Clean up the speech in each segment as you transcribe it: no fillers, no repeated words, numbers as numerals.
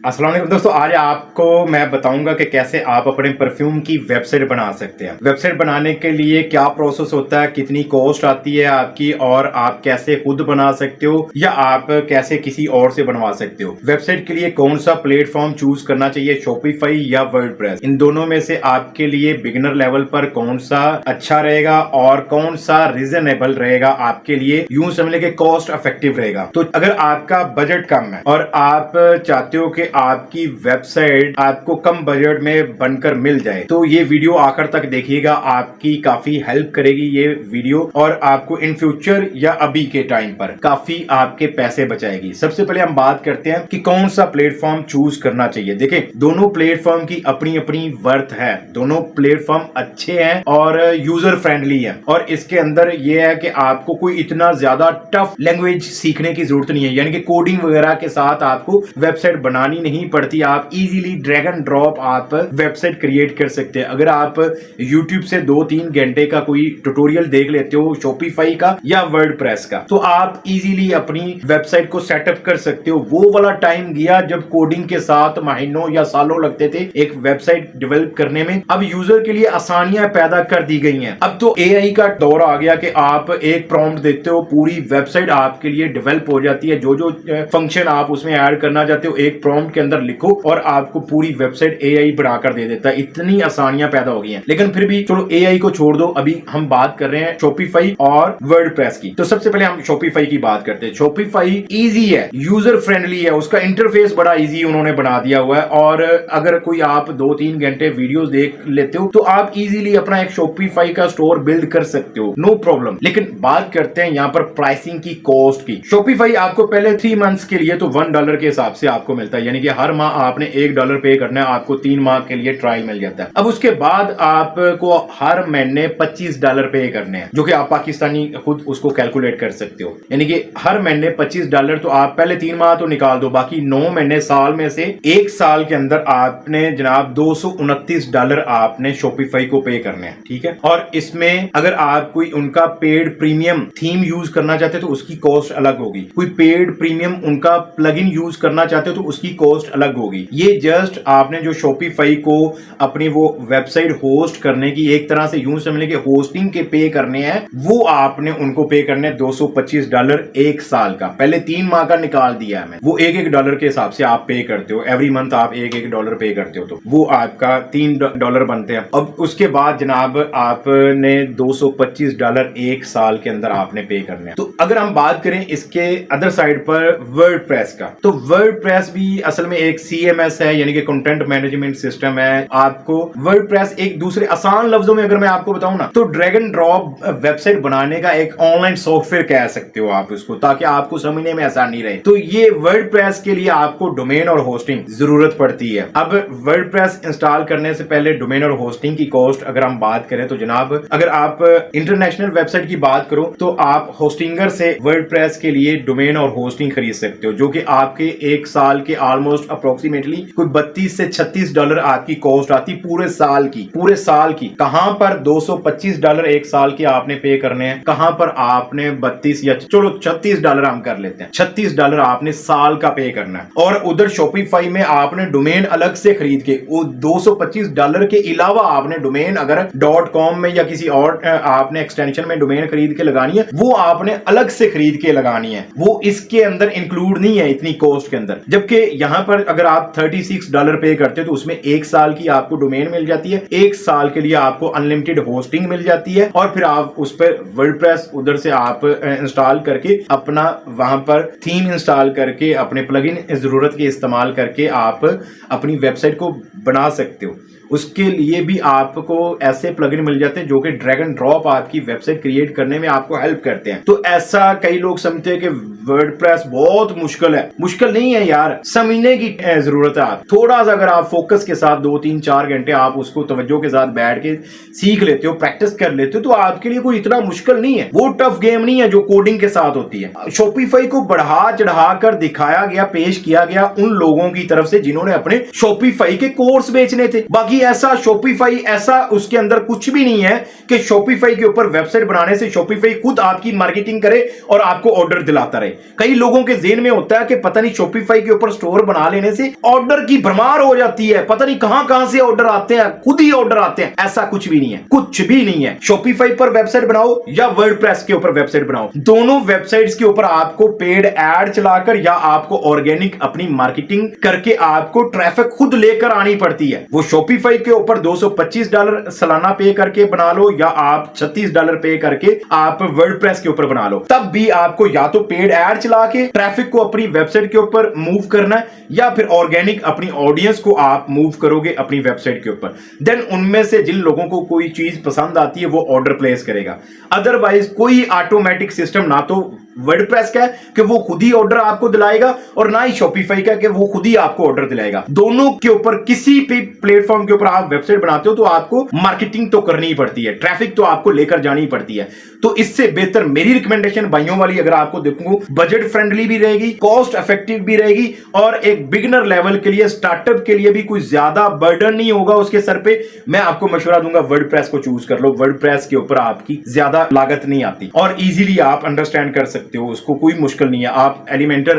अस्सलाम वालेकुम दोस्तों, आज आपको मैं बताऊंगा कि कैसे आप अपने परफ्यूम की वेबसाइट बना सकते हैं। वेबसाइट बनाने के लिए क्या प्रोसेस होता है, कितनी कॉस्ट आती है आपकी, और आप कैसे खुद बना सकते हो या आप कैसे किसी और से बनवा सकते हो। वेबसाइट के लिए कौन सा प्लेटफॉर्म चूज करना चाहिए, शॉपिफाई या वर्डप्रेस, इन दोनों में से आपके लिए बिगिनर लेवल पर कौन सा अच्छा रहेगा और कौन सा रीजनेबल रहेगा आपके लिए, यूं समझ लें कि कॉस्ट इफेक्टिव रहेगा। तो अगर आपका बजट कम है और आप चाहते हो कि आपकी वेबसाइट आपको कम बजट में बनकर मिल जाए, तो ये वीडियो आखिर तक देखिएगा, आपकी काफी हेल्प करेगी ये वीडियो, और आपको इन फ्यूचर या अभी के टाइम पर काफी आपके पैसे बचाएगी। सबसे पहले हम बात करते हैं कि कौन सा प्लेटफॉर्म चूज करना चाहिए। देखें, दोनों प्लेटफॉर्म की अपनी अपनी वर्थ है, दोनों प्लेटफॉर्म अच्छे हैं और यूजर फ्रेंडली है, और इसके अंदर ये है कि आपको कोई इतना ज्यादा टफ लैंग्वेज सीखने की जरूरत नहीं है, यानी कि कोडिंग वगैरह के साथ आपको वेबसाइट बनानी नहीं पड़ती। आप इजीली ड्रैग एंड ड्रॉप आप वेबसाइट क्रिएट कर सकते हैं। अगर आप यूट्यूब से 2-3 घंटे का कोई ट्यूटोरियल देख लेते हो शॉपिफाई का या वर्डप्रेस का, तो आप इजीली अपनी वेबसाइट को सेटअप कर सकते हो। वो वाला टाइम गया जब कोडिंग के साथ महीनों या सालों लगते थे एक वेबसाइट डेवलप करने में। अब यूजर के लिए आसानियां पैदा कर दी गई हैं। अब तो एआई का दौर आ गया कि आप एक प्रॉम्प्ट देते हो, पूरी वेबसाइट आपके लिए डेवलप हो जाती है। जो जो फंक्शन आप उसमें ऐड करना चाहते हो एक प्रॉम्प्ट के अंदर लिखो और आपको पूरी वेबसाइट एआई बनाकर दे देता है। इतनी आसानियां पैदा हो गई हैं। लेकिन फिर भी चलो एआई को छोड़ दो, अभी हम बात कर रहे हैं शॉपिफाई और वर्डप्रेस की। तो सबसे पहले हम शॉपिफाई की बात करते हैं। शॉपिफाई इजी है, यूजर फ्रेंडली है, उसका इंटरफेस बड़ा इजी उन्होंने बना दिया हुआ है, और अगर कोई आप 2-3 घंटे वीडियोस देख लेते हो तो आप इजीली अपना एक शॉपिफाई का स्टोर बिल्ड कर सकते हो, नो प्रॉब्लम। लेकिन बात करते हैं यहाँ पर प्राइसिंग की, कॉस्ट की। शॉपिफाई आपको पहले 3 मंथ्स के लिए तो $1 के हिसाब से आपको मिलता है, यानी कि हर माह आपने $1 पे करना है, आपको 3 माह के लिए ट्रायल मिल जाता है। अब उसके बाद आपको हर महीने $25 पे करने हैं, जो कि आप पाकिस्तानी खुद उसको कैलकुलेट कर सकते हो, यानी कि हर महीने $25। तो आप पहले 3 माह तो निकाल दो, बाकी 9 महीने साल में से 1 साल के अंदर आपने जनाब $229 आपने शॉपिफाई को पे करने हैं, ठीक है। और इसमें अगर आप कोई उनका पेड प्रीमियम थीम यूज करना चाहते हो तो उसकी कॉस्ट अलग होगी, कोई पेड प्रीमियम उनका प्लगइन यूज करना चाहते हो तो उसकी कॉस्ट अलग होगी। ये जस्ट आपने जो शॉपिफाई को अपनी वो वेबसाइट होस्ट करने की, एक तरह से यूं समझ लें कि होस्टिंग के पे करने हैं, वो आपने उनको पे करने $225 1 साल का। पहले 3 माह का निकाल दिया है मैं, वो $1 के हिसाब से आप पे करते हो, एवरी मंथ आप $1 पे करते हो, तो वो आपका $3 बनते हैं। अब उसके बाद जनाब आपने $225 1 साल के अंदर आपने पे करने हैं। तो अगर हम बात करें इसके अदर साइड पर वर्डप्रेस का, तो वर्डप्रेस भी असल में एक CMS है, यानी कि कंटेंट मैनेजमेंट सिस्टम है। आपको वर्डप्रेस एक दूसरे आसान लफ्जों में अगर मैं आपको बताऊं ना, तो ड्रैग एंड ड्रॉप वेबसाइट बनाने का एक ऑनलाइन सॉफ्टवेयर कह सकते हो आप उसको, ताकि आपको समझने में आसानी रहे। तो ये वर्डप्रेस के लिए आपको डोमेन और होस्टिंग जरूरत पड़ती है। अब वर्डप्रेस इंस्टॉल करने से पहले डोमेन और होस्टिंग की कॉस्ट अगर हम बात करें तो जनाब, अगर आप इंटरनेशनल वेबसाइट की बात करो तो आप होस्टिंगर से वर्डप्रेस के लिए डोमेन और होस्टिंग खरीद सकते हो, जो कि आपके 1 साल के ऑलमोस्ट अप्रोक्सीमेटली कोई $32 से $36 आपकी कॉस्ट आती पूरे साल की, पूरे साल की। कहां पर $225 1 साल के आपने पे करने हैं, कहां पर आपने 32 या चलो $36 हम कर लेते हैं, $36 आपने साल का पे करना है। और उधर शॉपिफाई में आपने डोमेन अलग से खरीद के, वो $225 के अलावा आपने डोमेन अगर .com में या किसी और आपने एक्सटेंशन में डोमेन खरीद के लगानी है, वो आपने अलग से खरीद के लगानी है, वो इसके अंदर इंक्लूड नहीं है इतनी कॉस्ट के अंदर। जबकि यहां पर अगर आप $36 पे करते हो तो उसमें 1 साल की आपको डोमेन मिल जाती है, 1 साल के लिए आपको अनलिमिटेड होस्टिंग मिल जाती है, और फिर आप उस पर वर्डप्रेस उधर से आप इंस्टॉल करके अपना वहां पर थीम इंस्टॉल करके अपने प्लगइन जरूरत के इस्तेमाल करके आप अपनी वेबसाइट को बना सकते हो। उसके लिए भी आपको ऐसे प्लगइन मिल जाते हैं जो कि ड्रैग एंड ड्रॉप आपकी वेबसाइट क्रिएट करने में आपको हेल्प करते हैं। तो ऐसा कई लोग समझते हैं कि वर्डप्रेस बहुत मुश्किल है, मुश्किल नहीं है यार, समझने की जरूरत है। आप थोड़ा सा अगर आप फोकस के साथ 2-3-4 घंटे आप उसको तवज्जो के साथ बैठ के सीख लेते हो, प्रैक्टिस कर लेते हो, तो आपके लिए कोई इतना मुश्किल नहीं है। वो टफ गेम नहीं है जो कोडिंग के साथ होती है। शॉपिफाई को बढ़ा चढ़ा कर दिखाया गया, पेश किया गया उन लोगों की तरफ से जिन्होंने अपने शॉपिफाई के कोर्स बेचने थे। बाकी ऐसा शॉपिफाई ऐसा उसके अंदर कुछ भी नहीं है कि शॉपिफाई के ऊपर वेबसाइट बनाने से शॉपिफाई खुद आपकी मार्केटिंग करे और आपको ऑर्डर दिलाता रहे। कई लोगों के ज़हन में होता है कि पता नहीं शॉपिफाई के ऊपर स्टोर बना लेने से ऑर्डर की भरमार हो जाती है, पता नहीं कहां से ऑर्डर आते हैं, खुद ही ऑर्डर आते हैं। ऐसा कुछ भी नहीं है, कुछ भी नहीं है। शॉपिफाई पर वेबसाइट बनाओ या वर्डप्रेस के ऊपर वेबसाइट बनाओ, दोनों वेबसाइट्स के ऊपर आपको पेड एड चलाकर या आपको ऑर्गेनिक अपनी मार्केटिंग करके आपको ट्रैफिक खुद लेकर आनी पड़ती है। वो शॉपिफाई के ऊपर $225 सालाना पे करके बना लो या आप $36 पे करके आप वर्डप्रेस के ऊपर बना लो, तब भी आपको या तो पेड एड चला के ट्रैफिक को अपनी वेबसाइट के ऊपर मूव करना है या फिर ऑर्गेनिक अपनी ऑडियंस को आप मूव करोगे अपनी वेबसाइट के ऊपर। देन उनमें से जिन लोगों को कोई चीज पसंद आती है वो ऑर्डर प्लेस करेगा। अदरवाइज कोई ऑटोमेटिक सिस्टम ना तो वर्डप्रेस का है कि वो खुद ही ऑर्डर आपको दिलाएगा और ना ही शॉपिफाई का कि वो खुद ही आपको ऑर्डर दिलाएगा। दोनों के ऊपर किसी भी प्लेटफॉर्म के ऊपर आप वेबसाइट बनाते हो तो आपको मार्केटिंग तो करनी ही पड़ती है, ट्रैफिक तो आपको लेकर जानी ही पड़ती है। तो इससे बेहतर मेरी रिकमेंडेशन भाइयों वाली अगर आपको देखूं, बजट फ्रेंडली भी रहेगी, कॉस्ट इफेक्टिव भी रहेगी और एक बिगिनर लेवल के लिए, स्टार्टअप के लिए भी कोई ज्यादा बर्डन नहीं होगा उसके सर पे। मैं आपको मशवरा दूंगा वर्डप्रेस को चूज कर लो। वर्डप्रेस के ऊपर आपकी ज्यादा लागत नहीं आती और इजीली आप अंडरस्टैंड कर सकते हो, उसको कोई मुश्किल नहीं है। आप एलिमेंटर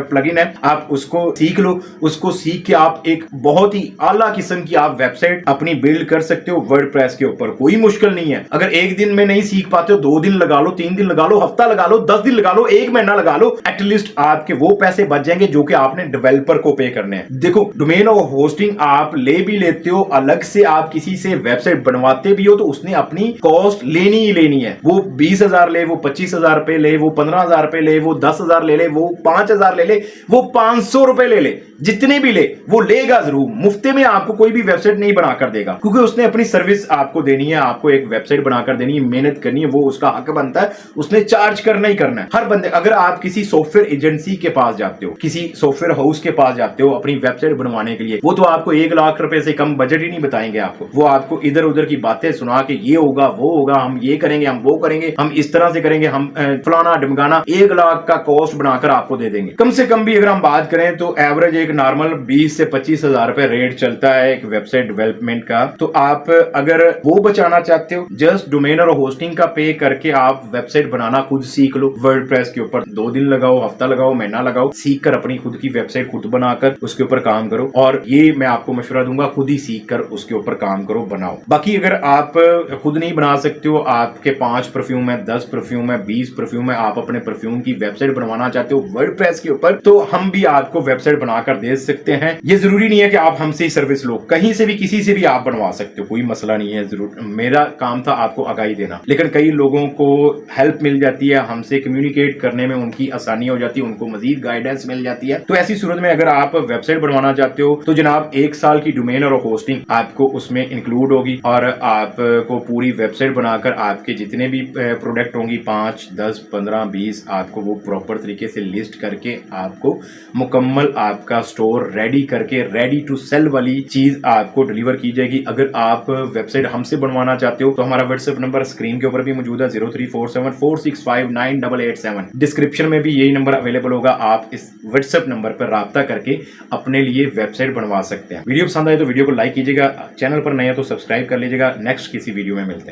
प्लगइन है, आप उसको सीख लो, उसको सीख के आप एक बहुत ही आला किस्म की आप वेबसाइट अपनी बिल्ड कर सकते हो वर्डप्रेस के ऊपर। कोई मुश्किल नहीं है। अगर एक दिन में नहीं सीख पाते हो, 2 दिन लगा लो, 3 दिन लगा लो, हफ्ता लगा लो, 10 दिन लगा लो, 1 महीना लगा लो, एटलीस्ट आपके वो पैसे बच जाएंगे जो कि आपने डेवलपर को पे करने हैं। देखो, डोमेन और होस्टिंग आप ले भी लेते हो, अलग से आप किसी से वेबसाइट बनवाते भी हो तो उसने अपनी कॉस्ट लेनी ही लेनी है। वो 20,000 ले, वो 25,000 रुपए ले, वो 15,000 रुपए ले, वो 10,000 ले ले, वो 5,000 ले ले, वो 500 रुपए ले ले, जितने भी ले वो लेगा जरूर। मुफ्ते में आपको कोई भी वेबसाइट नहीं बनाकर देगा क्योंकि उसने अपनी सर्विस आपको देनी है, आपको एक वेबसाइट बनाकर देनी है, मेहनत करनी है, वो उसका हक बनता है, उसने चार्ज करना ही करना है। हर बंदे, अगर आप किसी सॉफ्टवेयर एजेंसी के पास जाते हो, किसी सॉफ्टवेयर हाउस के पास जाते हो अपनी वेबसाइट बनवाने के लिए, वो तो आपको 1 लाख रुपए से कम बजट ही नहीं बताएंगे आपको। वो आपको इधर उधर की बातें सुना के ये होगा वो होगा, हम ये करेंगे, हम वो करेंगे, हम इस तरह से करेंगे, हम फलाना ढिमकाना 1 लाख का कॉस्ट बनाकर आपको दे देंगे। कम से कम भी अगर हम बात करें तो एवरेज एक नॉर्मल 20 से 25,000 रुपए रेट चलता है एक वेबसाइट डेवलपमेंट का। तो आप अगर वो बचाना चाहते हो, जस्ट डोमेन और होस्टिंग का पे करके आप वेबसाइट बनाना खुद सीख लो वर्डप्रेस के ऊपर। 2 दिन लगाओ, हफ्ता लगाओ, महीना लगाओ, सीख कर अपनी खुद की वेबसाइट खुद बनाकर उसके ऊपर काम करो। और ये मैं आपको मशवरा दूंगा, खुद ही सीख कर उसके ऊपर काम करो, बनाओ। बाकी अगर आप खुद नहीं बना सकते हो, आपके 5 परफ्यूम है, 10 परफ्यूम है, 20 परफ्यूम है, आप अपने परफ्यूम की वेबसाइट बनवाना चाहते हो वर्डप्रेस के ऊपर, तो हम भी आपको वेबसाइट बनाकर दे सकते हैं। ये जरूरी नहीं है कि आप हमसे ही सर्विस लो, कहीं से भी किसी से भी आप बनवा सकते हो, कोई मसला नहीं है। जरूर मेरा काम था आपको आगाही देना, लेकिन कई लोगों को हेल्प मिल जाती है, हमसे कम्युनिकेट करने में उनकी आसानी हो जाती है, उनको मजीद गाइडेंस मिल जाती है। तो ऐसी सूरत में अगर आप वेबसाइट बनवाना चाहते हो तो जनाब 1 साल की डोमेन और होस्टिंग आपको उसमें इंक्लूड होगी और आपको पूरी वेबसाइट बनाकर आपके जितने भी प्रोडक्ट होंगी 5, 10, 15, 20 आपको वो प्रॉपर तरीके से लिस्ट करके आपको मुकम्मल आपका स्टोर रेडी करके रेडी टू सेल वाली चीज आपको डिलीवर की जाएगी। अगर आप वेबसाइट हमसे बनवाना चाहते हो तो हमारा व्हाट्सएप नंबर स्क्रीन के ऊपर भी मौजूद है 0347465987। डिस्क्रिप्शन में भी यही नंबर अवेलेबल होगा, आप इस व्हाट्सएप नंबर पर राब्ता करके अपने लिए वेबसाइट बनवा सकते हैं। वीडियो पसंद आए तो वीडियो को लाइक कीजिएगा, चैनल पर नए हैं तो सब्सक्राइब कर लीजिएगा। नेक्स्ट किसी वीडियो में मिलते हैं।